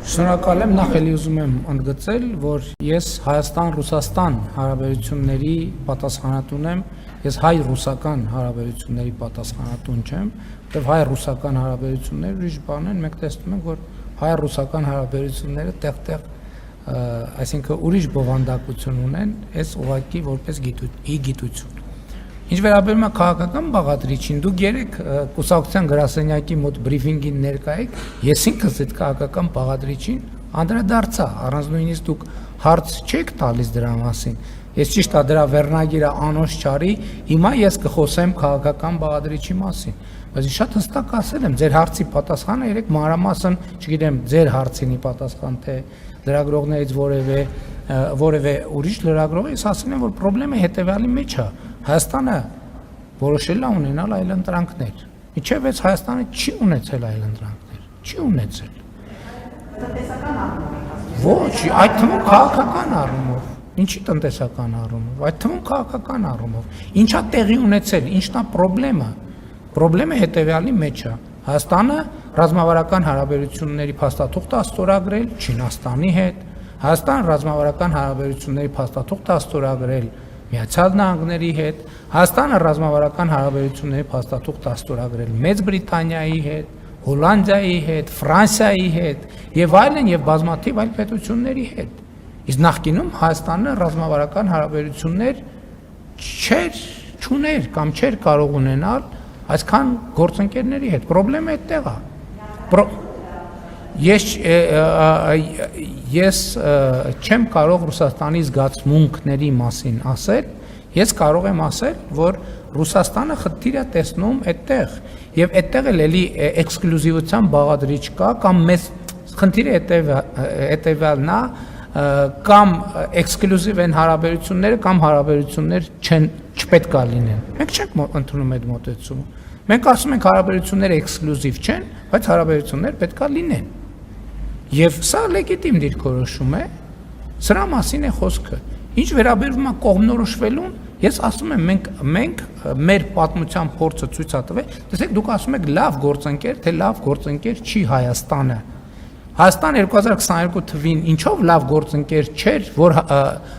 Շնորհակալ եմ, նախ էլի ուզում եմ ընդգծել, որ ես Հայաստան-Ռուսաստան հարաբերությունների պատասխանատուն եմ, ես հայ-ռուսական հարաբերությունների պատասխանատուն չեմ, որտեղ հայ-ռուսական հարաբերությունները ուրիշ բան են, մենք տեսնում ենք, որ հայ-ռուսական հարաբերությունները տեղ-տեղ, այսինքն ուրիշ բովանդակություն ունեն, այս ուղղակի որպես գիտություն։ Ինչ վերաբերում է քաղաքական բաղադրիչին, դուք երեք կուսակցության գրասենյակի մոտ բրիֆինգին ներկա եք, ես ինքս այդ քաղաքական բաղադրիչին անդրադարձա, առանց նույնիսկ դուք հարց չեք տալիս դրա մասին։ Ես ճիշտ է դրա վերնագիրը անոնց չարի, հիմա ես կխոսեմ քաղաքական բաղադրիչի մասին։ Բայց շատ հստակ ասել եմ, ձեր հարցի պատասխանը երեք մանրամասն, չգիտեմ, ձեր հարցինի պատասխան թե լրագրողներից որևէ ուրիշ լրագրող, ես ասել եմ, որ խնդրեմը հետևյալի մեջ է։ Հայաստանը որոշել է ունենալ այլընտրանքներ։ Իչև այս Հայաստանը չի ունեցել այլընտրանքներ, չի ունեցել։ Տնտեսական առումով։ Ոչ, այդ թվում քաղաքական առումով։ Ինչի տնտեսական առումով, այդ թվում քաղաքական առումով։ Ինչա տեղի ունեցել, ինչն է խնդրեմը։ Խնդրեմը հետևյալի մեջ է։ Հայաստանը ռազմավարական հարաբերությունների փաստաթուղթ է ստորագրել Չինաստանի հետ, Հայաստանը ռազմավարական հարաբերությունների փաստաթուղթ է ստորագրել Միացյալ Նահանգների հետ, Հայաստանը ռազմավարական հարաբերությունների փաստաթուղթ է ստորագրել Մեծ Բրիտանիայի հետ, Հոլանդիայի հետ, Ֆրանսիայի հետ եւ այլն եւ բազմաթիվ այլ պետությունների հետ։ Իսկ նախկինում Հայաստանը ռազմավարական հարաբերություններ չուներ կամ չէր կարող ունենալ այսքան գործընկերների հետ։ Խնդրեմը այդտեղ է։ Ես չեմ կարող Ռուսաստանի զգացմունքների մասին ասել, ես կարող եմ ասել, որ Ռուսաստանը խնդիր է տեսնում այդտեղ, եւ այդտեղ էլի էքսկլյուզիվության բաղադրիչ կա, կամ մեծ խնդիրը հետևյալն է, կամ էքսկլյուզիվ են հարաբերությունները, կամ հարաբերություններ չպետք է լինեն։ Մենք չենք ընդունում այդ մոտեցումը։ Մենք ասում ենք հարաբերությունները էքսկլյուզիվ չեն, բայց հարաբերություններ պետք է լինեն։ Եվ սա լեգիտիմ դիրքորոշում է, սրա մասին է խոսքը։ Ինչ վերաբերում է կողմնորոշվելուն, ես ասում եմ մենք մեր պատմության փորձը ցույց է տվել, տեսեք դուք ասում եք լավ գործընկեր, թե լավ գործընկեր չի Հայաստանը։ Հայաստան 2022 թվին ինչով լավ գործընկեր չէր, որ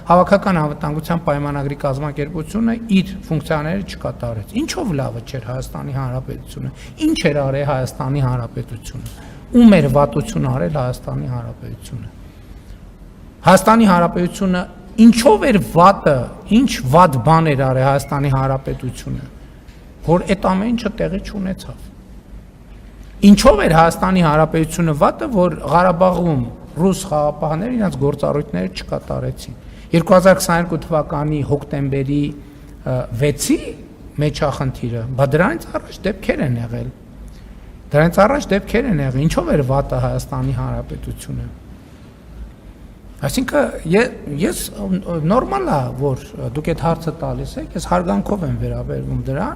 հավաքական անվտանգության պայմանագրի կազմակերպությունը իր ֆունկցիաները չկատարեց։ Ինչով լավը չէր Հայաստանի Հանրապետությունը։ Ինչ էր արել Հայաստանի Հանրապետությունը։ Ում էր վատություն արել Հայաստանի Հանրապետությունը։ Հայաստանի Հանրապետությունը ինչով էր վատը, ինչ վատ բան էր արել Հայաստանի Հանրապետությունը, որ այդ ամեն ինչը տեղի չունեցավ։ Ինչով էր Հայաստանի Հանրապետությունը վատը, որ Ղարաբաղում ռուս խաղապահները իրենց գործառույթները չկատարեցին։ 2022 թվականի հոկտեմբերի 6-ի մեջ է խնդիրը, բայց դրանից առաջ դեպքեր են եղել։ Ինչով էր վատը Հայաստանի Հանրապետությունը։ Այսինքն ես նորմալ է, որ դուք այդ հարցը տալիս եք, ես հարգանքով եմ վերաբերվում դրան,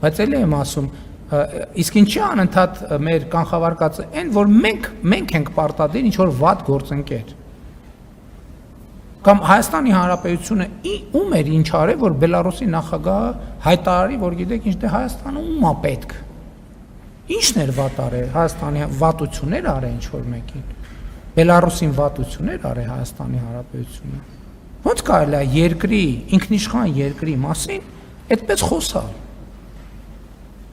բայց էլի եմ ասում, իսկ ինչի անընդհատ մեր կանխավարկածը այն, որ մենք ենք պարտադիր ինչ-որ վատ գործընկեր։ Կամ Հայաստանի Հանրապետությունը ում էր ինչ արել, որ Բելարուսի նախագահը հայտարարի, որ գիտեք ինչ, դե Հայաստանը ում է պետք։ Ինչն էր վատ արել, Հայաստանի վատություններ արել ինչ-որ մեկին։ Բելարուսին վատություններ արել Հայաստանի Հանրապետությունը։ Ոնց կարելի է երկրի, ինքնիշխան երկրի մասին այդպես խոսալ։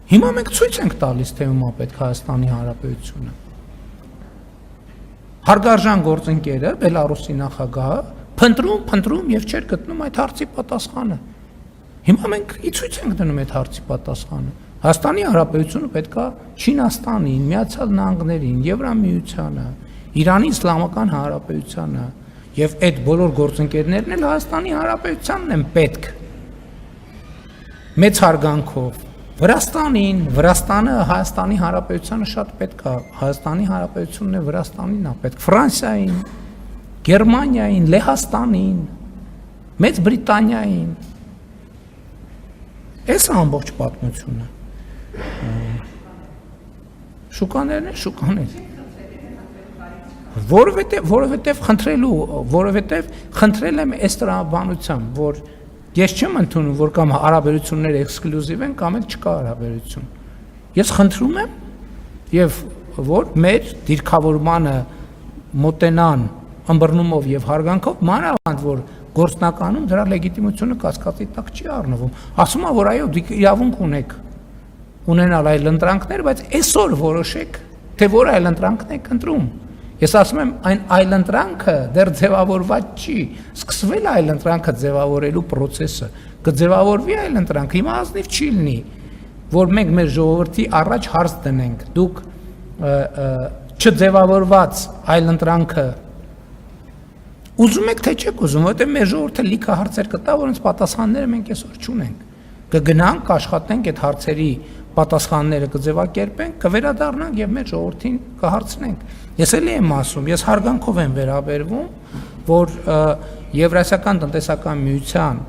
Հիմա մենք ցույց ենք տալիս, թե ում է պետք Հայաստանի Հանրապետությունը։ Հարգարժան գործընկերը, Բելարուսի նախագահը փնտրում եւ չէր գտնում այդ հարցի պատասխանը։ Հիմա մենք ցույց ենք դնում այդ հարցի պատասխանը։ Հայաստանի Հանրապետությունը պետք է Չինաստանին, Միացյալ Նահանգներին, Եվրամիությանը, Իրանի Իսլամական Հանրապետությանը եւ այդ բոլոր գործընկերներն էլ Հայաստանի Հանրապետությանն են պետք։ Մեծ հարգանքով Վրաստանին, Վրաստանը Հայաստանի Հանրապետությանը շատ պետք է, Հայաստանի Հանրապետությունն է Վրաստանին է պետք, Ֆրանսիային, Գերմանիային, Լեհաստանին, Մեծ Բրիտանիային։ Այս ամբողջ պատմությունը։ Շուկաներն են շուկաներ։ Որովհետև խնդրել եմ այս տրամաբանությամբ, որ ես չեմ ընդունում, որ կամ հարաբերությունները էքսկլյուզիվ են, կամ էլ չկա հարաբերություն։ Ես խնդրում եմ եւ որ մեր դիրքավորմանը մոտենան ըմբռնումով եւ հարգանքով, մանավանդ որ գործնականում դրա լեգիտիմությունը կասկածի տակ չի առնվում։ Ասում են, որ այո, դուք իրավունք ունեք ունենալ այլ ընտրանքներ, բայց այսօր որոշեք, թե որ այլ ընտրանքն եք ընտրում։ Ես ասում եմ, այն այլ ընտրանքը դեռ ձևավորված չի, սկսվել է այլ ընտրանքը ձևավորելու process-ը, կձևավորվի այլ ընտրանքը, հիմա ազնիվ չի լինի, որ մենք մեր ժողովրդի առաջ հարց դնենք, դուք չձևավորված այլ ընտրանքը ուզում եք թե չեք ուզում, որտեղ մեր ժողովուրդը լիքը հարցեր կտա, որոնց պատասխանները մենք այսօր չունենք։ Կգնանք, կաշխատենք այդ հարցերի պատասխանները կձևակերպենք, կվերադառնանք եւ մեր ժողովրդին կհարցնենք։ Ես էլի եմ ասում, ես հարգանքով եմ վերաբերվում, որ Եվրասիական տնտեսական միության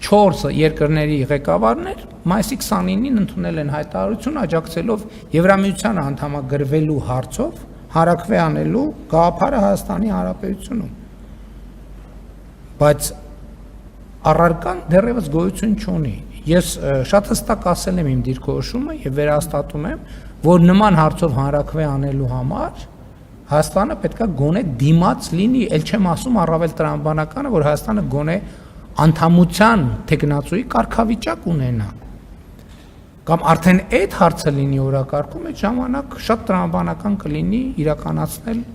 4 երկրների ղեկավարներ մայիսի 29-ին ընդունել են հայտարարություն աջակցելով Եվրամիությանը անդամագրվելու հարցով հարակվե անելու գաղափարը Հայաստանի Հանրապետությունում։ Բայց առարկան դեռևս գոյություն չունի։ Ես շատ հստակ ասել եմ իմ դիրքորոշումը եւ վերահաստատում եմ, որ նման հարցով հանրակրվե անելու համար Հայաստանը պետքա գոնե դիմաց լինի, ել չեմ ասում առավել տրամաբանականը, որ Հայաստանը գոնե անդամության տեխնացուի կարգավիճակ ունենա։ Կամ արդեն այդ հարցը լինի օրակարգում, այդ ժամանակ շատ տրամաբանական կլինի իրականացնել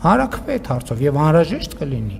հանրակրվե այդ հարցով եւ անհրաժեշտ կլինի։